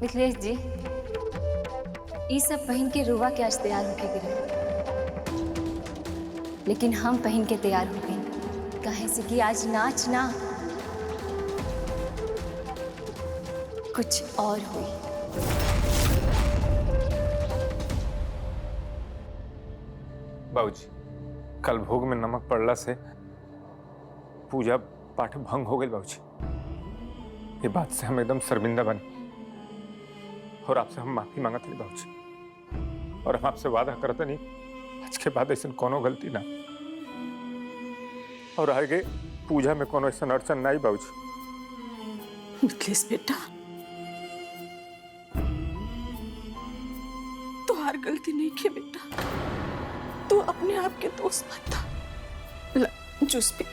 मिथिलेश जी, ये सब पहन के रुआ के आज तैयार होके गिरे, लेकिन हम पहन के तैयार हो गए काहे से कि आज नाच ना कुछ और हुई। बाबूजी, कल भोग में नमक पड़ला से पूजा पाठ भंग हो गई बाबूजी। ये बात से हम एकदम शर्मिंदा बने और आपसे हम माफी मांगते हैं बाबूजी। और हम आपसे वादा करते नहीं आज के बाद ऐसा कोनो गलती ना और आगे पूजा में कोनो ऐसा अड़चन ना आई बाबूजी। मिथिलेश बेटा, तुम्हारी गलती नहीं की बेटा, तू अपने आप के दोस्त मत था। जूस पे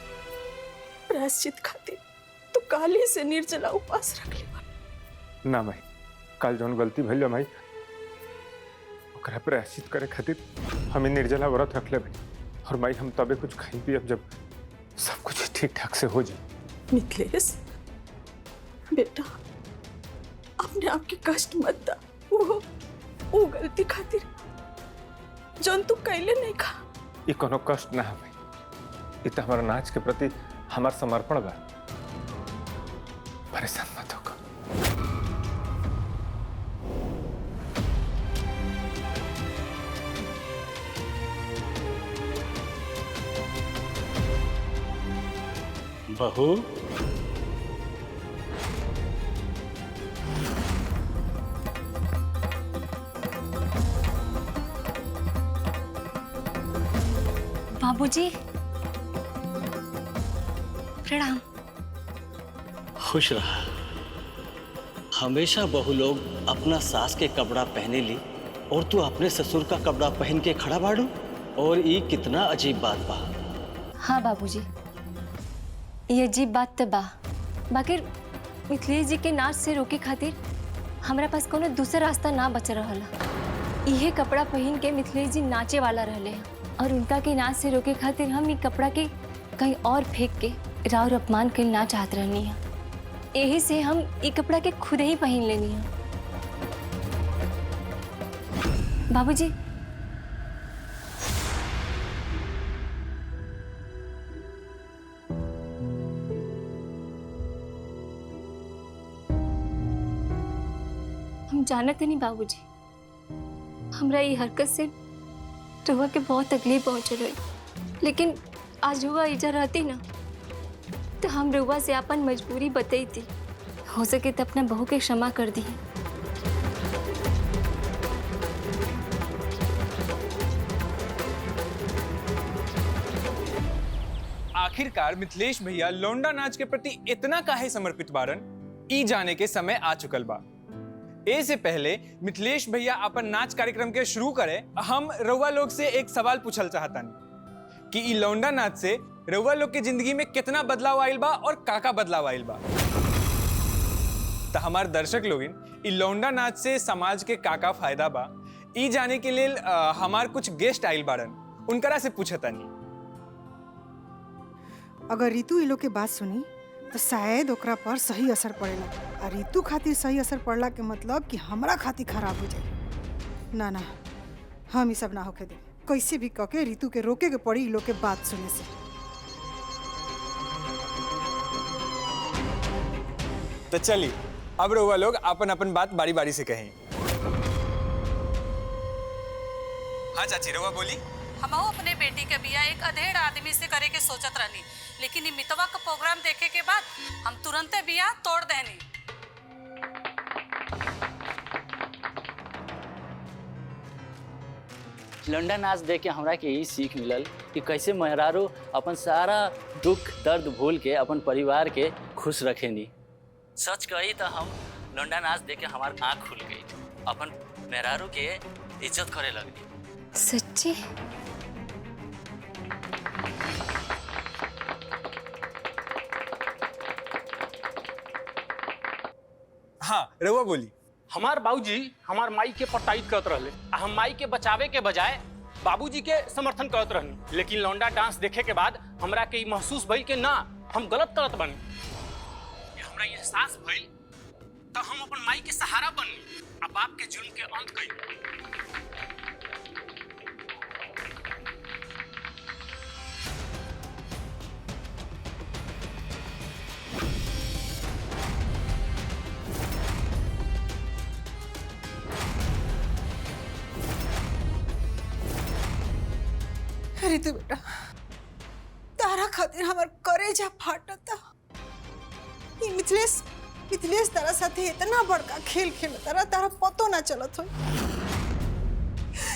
प्रायश्चित खातिर तो काले से निर्जला उपास रख ले ना भाई, कल जौन गलती भइल भाई ओकरा प्रायश्चित करे खातिर हमें निर्जला व्रत रख ले भाई। और भाई हम तबे कुछ खाई पियब जब सब कुछ ठीक ठाक से हो जाए। मिथिलेश बेटा, अपने आप के कष्ट मत दा। वो गलती खातिर जौन तू कैले नहीं खा। ये कोनो कष्ट ना है भाई, ये तो हमारा नाच के प्रति हमारा समर्पण बा। परेशान मत होगा। बहू, बाबूजी, प्रणाम। खुश रहा। हमेशा बहू लोग अपना सास के कपड़ा पहने ली और तू अपने ससुर का कपड़ा पहन के खड़ा बाड़ू, और ये कितना अजीब बात बा। हाँ बाबूजी, ये अजीब बात तो बा, बाकी मिथिलेश जी के नाच से रोके खातिर हमरा पास कोनो दूसरा रास्ता ना बच रहा। यह कपड़ा पहन के मिथिलेश जी नाचे वाला रहले हैं और उनका के नाच से रोके खातिर हम ये कपड़ा के कहीं और फेंक के राव अपमान के ना चाहत रहनी है। यही से हम ये कपड़ा के खुद ही पहन लेनी है। बाबूजी, हम जानते नहीं बाबूजी, हमरा ये हरकत से रुआ के बहुत तकलीफ पहुंचल हुई, लेकिन आज रुआ इजा रहती ना तो हम रुआ से अपन मजबूरी बताई थी। हो सके तो अपना बहू के क्षमा कर दी। आखिरकार मिथिलेश भैया लौंडा नाच के प्रति इतना काहे समर्पित बारन, ई जाने के समय आ चुकल बा। ए से पहले मिथिलेश भैया अपन नाच कार्यक्रम के शुरू करे, हम रउआ लोग से एक सवाल पूछल चाहतानी कि ई लौंडा नाच से रउआ लोग के जिंदगी में कितना बदलाव आइल बा और काका बदलाव आइल बा। तो हमार दर्शक लोगिन ई लौंडा नाच से समाज के काका फायदा बा, ई जाने के लिए हमार कुछ गेस्ट आइल बारन, उनकरा से पूछतानी। अगर रितु ये लोग के बात सुनी तो शायद ओकरा पर सही असर पड़ेला, और रितु खातिर सही असर पड़ला के मतलब कि हमरा खातिर खराब हो जाए। ना ना, हम ये सब ना होके दे। कैसे भी कके रितु के रोके के पड़ी लोग के बात सुने से। तो चलिए अब रउआ लोग अपन अपन बात बारी बारी से कहें। हाँ चाची, रउआ बोली। हमहू अपने बेटी के बिया एक अधेड़ आदमी से करे के सोचत रहनी, लेकिन मितवा का प्रोग्राम देखे के बाद हम तुरंते बिया तोड़ देनी। लौंडा नाच देख के हमरा के यही सीख मिलल कि कैसे मेहरारू अपन सारा दुख दर्द भूल के अपन परिवार के खुश रखेनी। सच कही तो हम लौंडा नाच देख के हमार आँख खुल गई, अपन मेहरारू के इज्जत करे लगनी। सच्ची? हाँ रउआ बोली। हमार बाबूजी हमार माई के पटाइत करत रहले, हम माई के बचावे के बजाय बाबूजी के समर्थन करत रहनी। लेकिन लौंडा डांस देखे के बाद हमरा के महसूस भइल कि ना, हम गलत करत बानी। हमरा ये एहसास भइल तो हम अपन माई के सहारा बननी आ बाप के जुल्म के अंत कई। अरे तू बेटा, तारा खातिर हमार करेजा फाटता। ई मिथिलेश तारा साथे इतना बड़का खेल खेलता तारा पतो ना चलत हो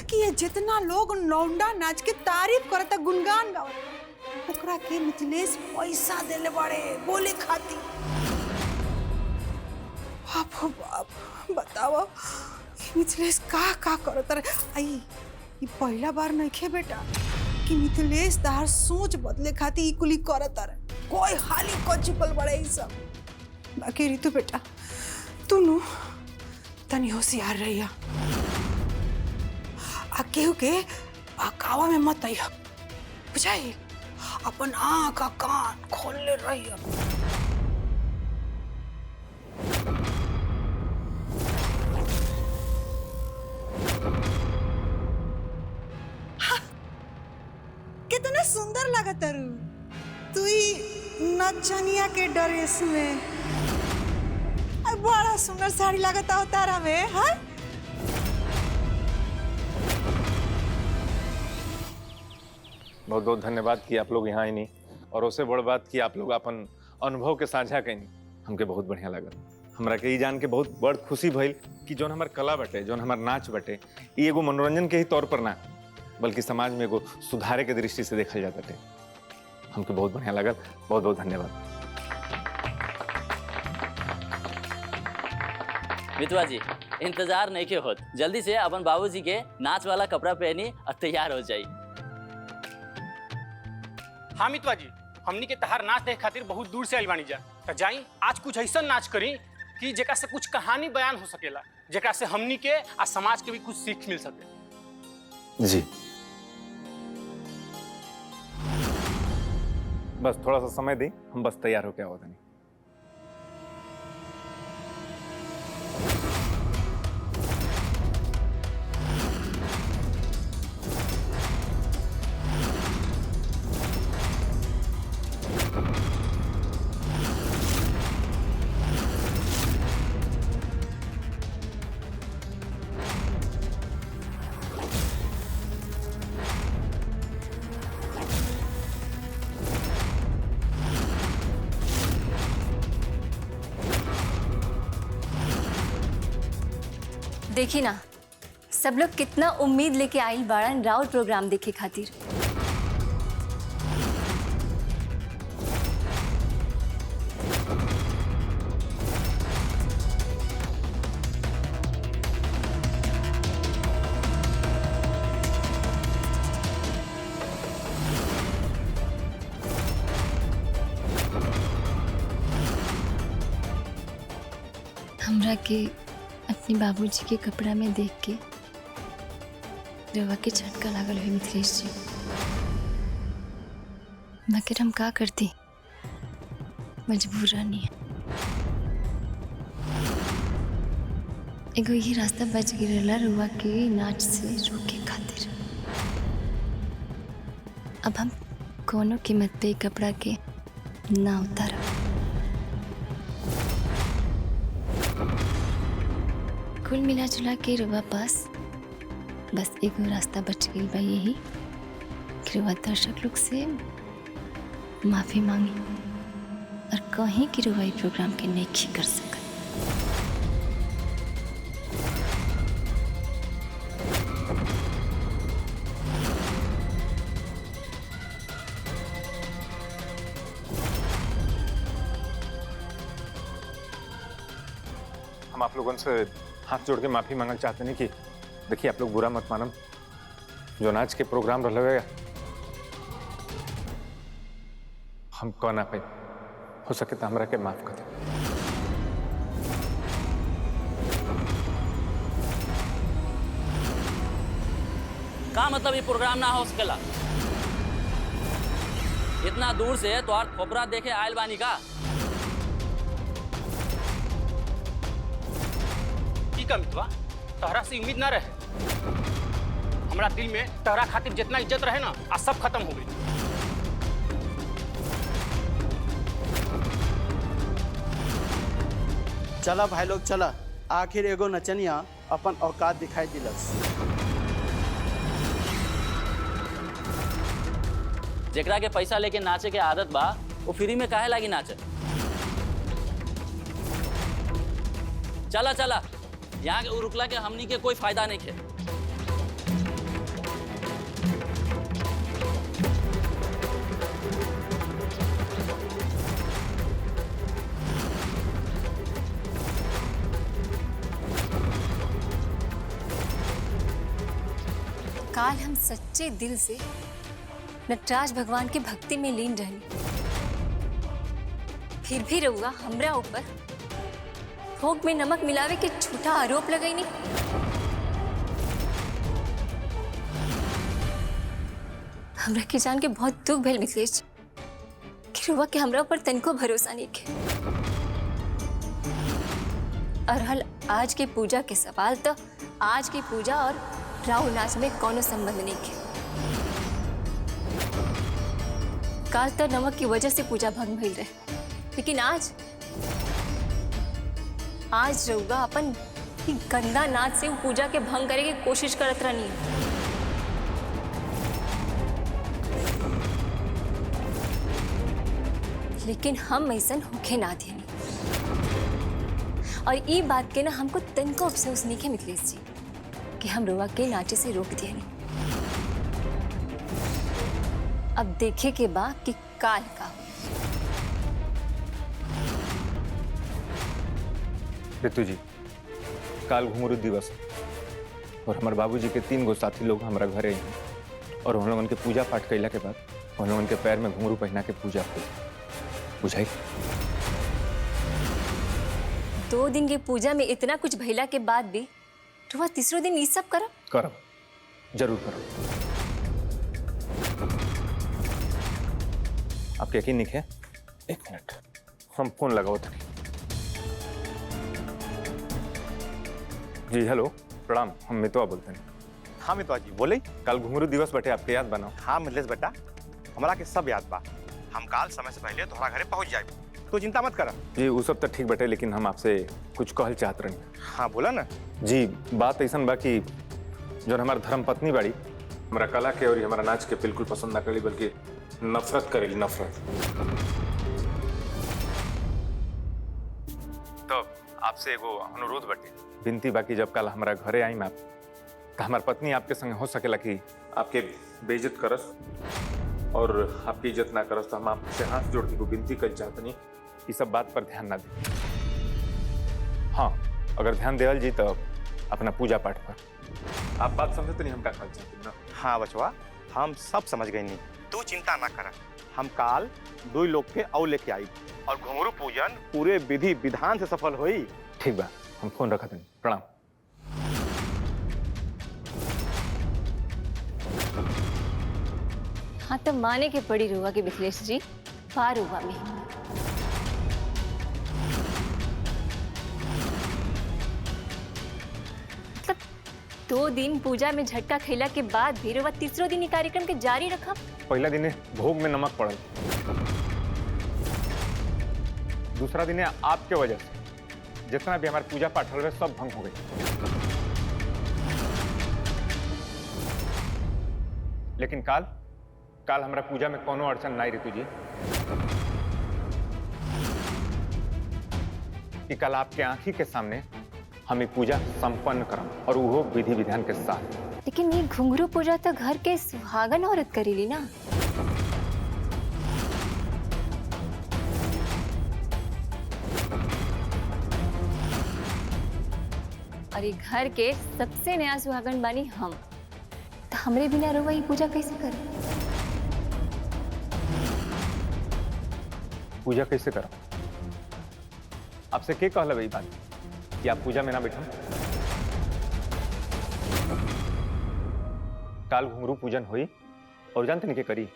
कि ये जितना लोग लौंडा नाच के तारीफ करता, गुणगान गावत, ओकरा के मिथिलेश पैसा देले बड़े बोले खातिर। बाप हो बाप, बताओ मिथिलेश का करता रे। आई ये पहला बार नहीं खे बेटा कि मिथिलेश तार सोच बदले खातिर ई कुली करता रे। कोई हाली को चुकल बड़े ई सब। बाकी ऋतु बेटा, तू नु तनी होशियार रहिया, आ केहू के बहकावा में मत आइया, बुझाई? अपन आँख आ कान खोल ले रहिया। कितना सुंदर लगत रू तू नचनिया के ड्रेस में। बड़ा सुंदर साड़ी लगता हो तारा में। हाँ, बहुत बहुत धन्यवाद कि आप लोग यहाँ आई नहीं, और उससे बड़ बात कि आप लोग अपन अनुभव के साझा कैनी। हमके बहुत बढ़िया लगल। हमरा के ई जान के बहुत बड़ खुशी भइल कि जौन हमार कला बटे, जौन हमार नाच बटे, ई एगो मनोरंजन के ही तौर पर ना, बल्कि समाज में एगो सुधारे के दृष्टि से देखल जाता है। हमके बहुत बढ़िया लगल। बहुत बहुत धन्यवाद। मितवा जी, इंतजार नहीं के होत, जल्दी से अपन बाबूजी के नाच वाला कपड़ा पहनी और तैयार हो जाई। हाँ मितवा जी, हमनी के तहार नाच देखे खातिर बहुत दूर से आइल बानी जा। त जाई आज कुछ ऐसा नाच करी कि जेकरा से कुछ कहानी बयान हो सकेला, जेकरा से हमनी के आ समाज के भी कुछ सीख मिल सके। जी, बस थोड़ा सा समय दी, हम बस तैयार होके आओ तनी। देखी ना, सब लोग कितना उम्मीद लेके आइल बाड़न राउर प्रोग्राम देखे खातिर। हमरा के अपने बाबूजी के कपड़ा में देख के रवा के झटका लागल हुई मिथिलेश जी। मगर हम का करती, मजबूर रहनी है। एगो यही रास्ता बच गिरला रुआ के नाच से रोके खातिर। अब हम कोनो कीमत पे कपड़ा के ना उतारब। कुल मिला जुला के रुआ पास बस एगो रास्ता बच गई बा, यही कि रुआ दर्शक लोग से माफी मांगी और कहीं कि रुआ प्रोग्राम के नहीं कर सकत। हम आप लोगों से हाथ जोड़ के माफी मांगना चाहते नहीं कि देखिए, आप लोग बुरा मत मानम, जो नाच के प्रोग्राम रह हम कह ना पाए, हो सके तो हमरा के माफ कर दे। का मतलब ये प्रोग्राम ना हो सकेला? इतना दूर से तो खोपरा देखे आयल बानी का? का मितवा तहरा से उम्मीद ना रहे। हमरा दिल में तहरा खातिर जितना इज्जत रहे ना आज सब खत्म हो गई। चला भाई लोग चला, आखिर एगो नचनिया अपन औकात दिखाई दिलस। जेकरा के पैसा लेके नाचे के आदत बा वो फ्री में काहे लागी नाचे। चला चला, यहाँ के रुकला के हमनी के कोई फायदा नहीं है। काल हम सच्चे दिल से नटराज भगवान के भक्ति में लीन रहनी, फिर भी रहुआ हमरा ऊपर भोग में नमक मिलावे के झूठा आरोप लगैनी। हमरा के जान के बहुत दुख भेल मिथिलेश जी कि रहुआ के हमरा ऊपर तनिको भरोसा नहीं के। और हल आज के पूजा के सवाल तो आज की पूजा और राहु नाच में कोनो संबंध नहीं के। काल तो नमक की वजह से पूजा भंग भइल रहे, लेकिन आज रहुआ अपन ई गंदा नाच से पूजा के भंग करे के कोशिश करत रहनी। लेकिन हम ऐसन होके ना देनी। और ई बात के ना हमको तनको अफसोस नहीं है मिथिलेश जी कि हम रहुआ के नाचे से रोक दिए नहीं। अब देखे के बा कि काल का हो। ऋतु जी, काल घुंघरू दिवस है और हमारे बाबूजी के 3 गो साथी लोग हमारा घरे आई हैं और उन लोगन के पूजा पाठ कैला के बाद उन लोगन के पैर में घुंघरू पहना के पूजा हुई। बुझाई 2 दिन के पूजा में इतना कुछ भइला के बाद भी तो वह तीसरे दिन ये सब करब? करब, जरूर करब। आपके यकीन नहीं है? 1 मिनट, हम फोन लगाओ तक। जी हेलो, प्रणाम, हम मितवा बोलते हैं। हाँ मितवा जी बोले। कल घुंघरू दिवस बटे, आपके याद बनाओ। हाँ मिथिलेश बेटा, हमरा के सब याद बा। हम काल समय से पहले तोहरा घरे पहुंच जाए, तो चिंता मत करा। जी वो सब तो ठीक बटे, लेकिन हम आपसे कुछ कहल चाहत रही। हाँ बोला ना। जी बात ऐसा बा कि जो हमार धर्म पत्नी बाड़ी हमारा कला के और हमारा नाच के बिल्कुल पसंद ना करी, बल्कि नफरत करेली, नफरत। तो आपसे एगो अनुरोध बटे, विनती बाकी जब कल हमारा घरे आई आप तो हमार पत्नी आपके संग हो सकेला कि आपके बेइज्जत करस और आपकी इज्जत ना करस, तो हम आपसे हाथ जोड़ के विनती कर चाहते नहीं ये सब बात पर ध्यान ना दें। हाँ अगर ध्यान देवल जी तो अपना पूजा पाठ पर। आप बात समझते नहीं हम क्या कहना चाहते ना? हाँ बचवा, हम सब समझ गए नहीं, तू चिंता ना कर। हम काल 2 लोग के औ लेके आई और घुंघरू पूजन पूरे विधि विधान से सफल हुई। ठीक बा, हम फोन रखा थे। प्रणाम। हाँ तो माने के पड़ी रुआ के मिथिलेश जी, पार हुआ में मतलब 2 दिन पूजा में झटका खैला के बाद भी रुआ तीसरो दिन कार्यक्रम के जारी रखा। पहला दिन भोग में नमक पड़ल, दूसरा दिन आपके वजह से जितना भी हमारे पूजा पाठ हो रहे सब भंग हो गए। लेकिन काल हमारा पूजा में कोनो अड़चन नहीं ऋतु जी। कि कल आपके आंखी के सामने हम ये पूजा संपन्न करम और वो विधि विधान के साथ। लेकिन ये घुंघरू पूजा तो घर के सुहागन औरत करेली ना। और ये घर के सबसे नया सुहागन बानी हम, तो हमरे बिना रुआ ये पूजा कैसे करें? पूजा कैसे करो? आपसे क्या कहला भाई बात कि आप पूजा में ना बैठो? काल घुंघरू पूजन हुई और जानते नहीं क्या करी?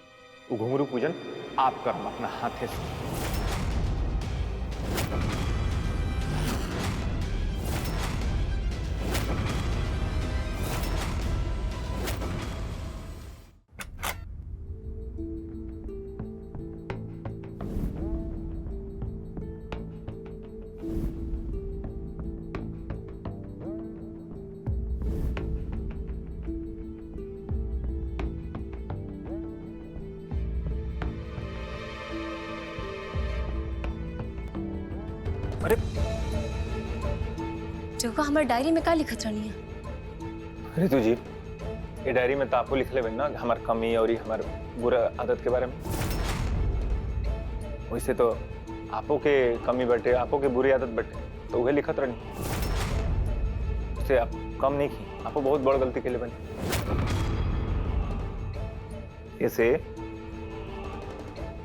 वो घुंघरू पूजन आप करना अपना हाथे से। अरे जोगा हमारे डायरी में का लिखत रहनी है? रितु जी, ये डायरी में तो आपको लिख ले ना हमार कमी और हमार बुरा आदत के बारे में। वैसे तो आपो के कमी बटे, आपो के बुरी आदत बटे, तो वह लिखत रहनी। उससे आप कम नहीं की, आपको बहुत बड़ गलती के लिए बनी। ऐसे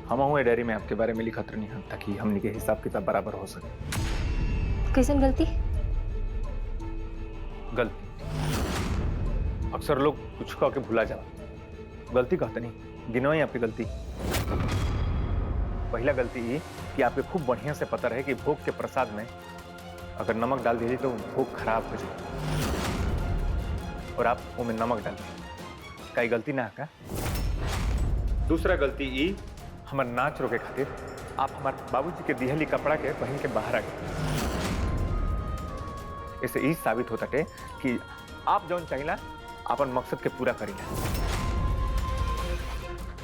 हम हुए डायरी में आपके बारे में लिखत रहनी है ताकि हमने के हिसाब किताब बराबर हो सके। कैसन गलती? गलती अक्सर लोग कुछ कह के भूला जाओ। गलती कहते नहीं, गिनो ही आपकी गलती। पहला गलती ये कि आपको खूब बढ़िया से पता रहे कि भोग के प्रसाद में अगर नमक डाल दीजिए तो भोग खराब हो जाए, और आप उसमें नमक डाल दीजिए। कई गलती ना का। दूसरा गलती ये हमारे नाच रोके खातिर आप हमारे बाबूजी के दिहली कपड़ा के पहन के बाहर आ गए। इससे ये साबित होता है कि आप जौन चाहिए अपन मकसद के पूरा करिए।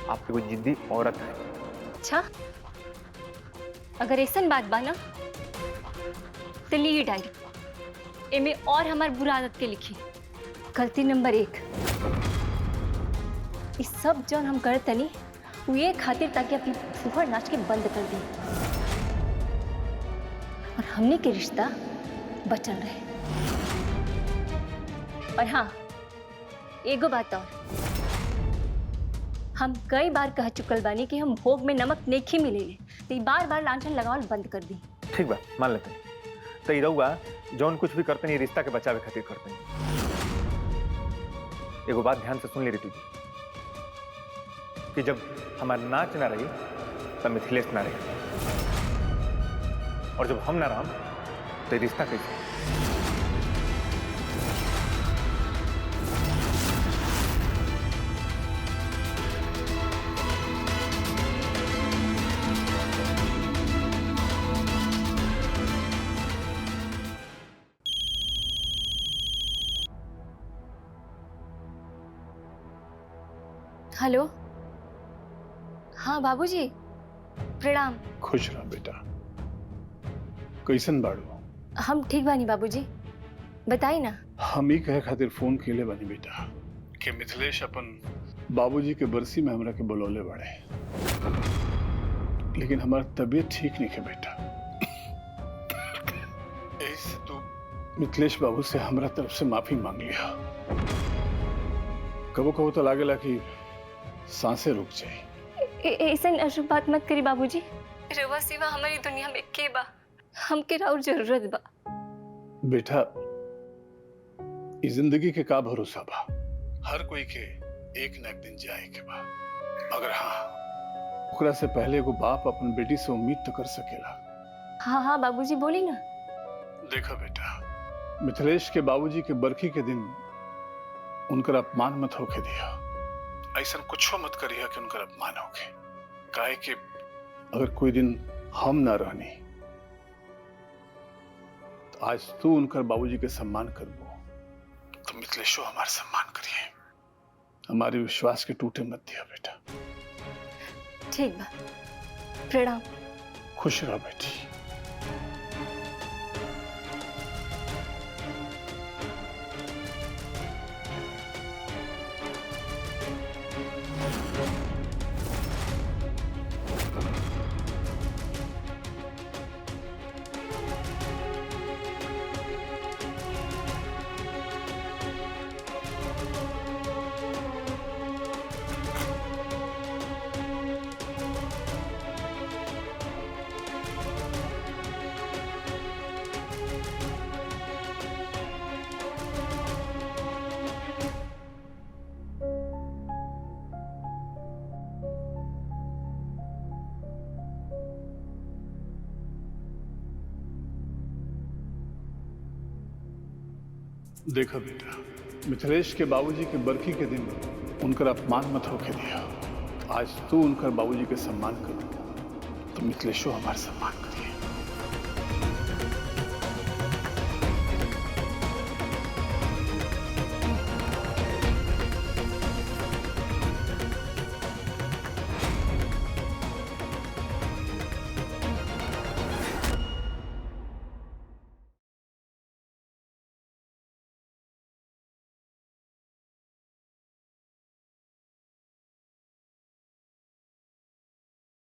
आप कोई जिद्दी औरत है। अच्छा, अगर ऐसन बात बा ना तो ली डायरी, एमे और हमार बुरा आदत के लिखी। गलती नंबर 1, इस सब जौन हम करते नहीं वो ये खातिर ताकि अपनी फुहड़ नाच के बंद कर दी और हमने के रिश्ता बचल रहे। और हाँ, एगो बात और, हम कई बार कह चुकल बानी कि हम भोग में नमक नहीं मिलेले, तो बार बार लांछन लगावल बंद कर दी। ठीक बा, मान लेते हैं। तो रहुआ जौन कुछ भी करते नहीं रिश्ता के बचावे खातिर करते नहीं। एगो बात ध्यान से सुन ले रितु जी, कि जब हमारा नाच ना रही तब मिथिलेश ना रही, और जब हम ना रहा तो रिश्ता कैसे? हेलो, हाँ बाबूजी, प्रणाम। खुश रह बेटा। कैसन बाड़ू? हम ठीक बानी बाबूजी, बताई ना। हम ही कहे खातिर फोन केले बानी बेटा कि मिथिलेश अपन बाबूजी के बरसी में हमरा के बुलौले बाड़े, लेकिन हमार तबीयत ठीक नहीं है बेटा। ऐसे तू मिथिलेश बाबू से हमरा तरफ से माफी मांग लिया। कबो कबो तो लागेला कि सांसें रुक जाए। ऐसा अशुभ बात मत करी बाबूजी। रवा सिवा हमारी दुनिया में के बा, हमके राउर जरूरत बा। बेटा, इस जिंदगी के का भरोसा बा, हर कोई के एक न एक दिन जाए के बा। मगर हाँ, ओकरा से पहले एगो बाप अपन बेटी से उम्मीद तो कर सकेला। हाँ हाँ बाबूजी, बोली ना। देखा बेटा, मिथिलेश के बाबूजी के बरखी के दिन उनकर अपमान मत होके दिया। ऐसा कुछ मत करिए कि उनका अपमान होके। काहे कि अगर कोई दिन हम ना रहनी तो आज तू उनकर बाबूजी के सम्मान करबो, तो मिथिलेशो हमारा सम्मान करिए। हमारे विश्वास के टूटे मत दिया बेटा। ठीक बा, प्रणाम। खुश रह बेटी। देखा बेटा, मिथिलेश के बाबूजी के बरखी के दिन उनका अपमान मत होके दिया। आज तू उनका बाबूजी के सम्मान कर, तो मिथिलेशो हमारा सम्मान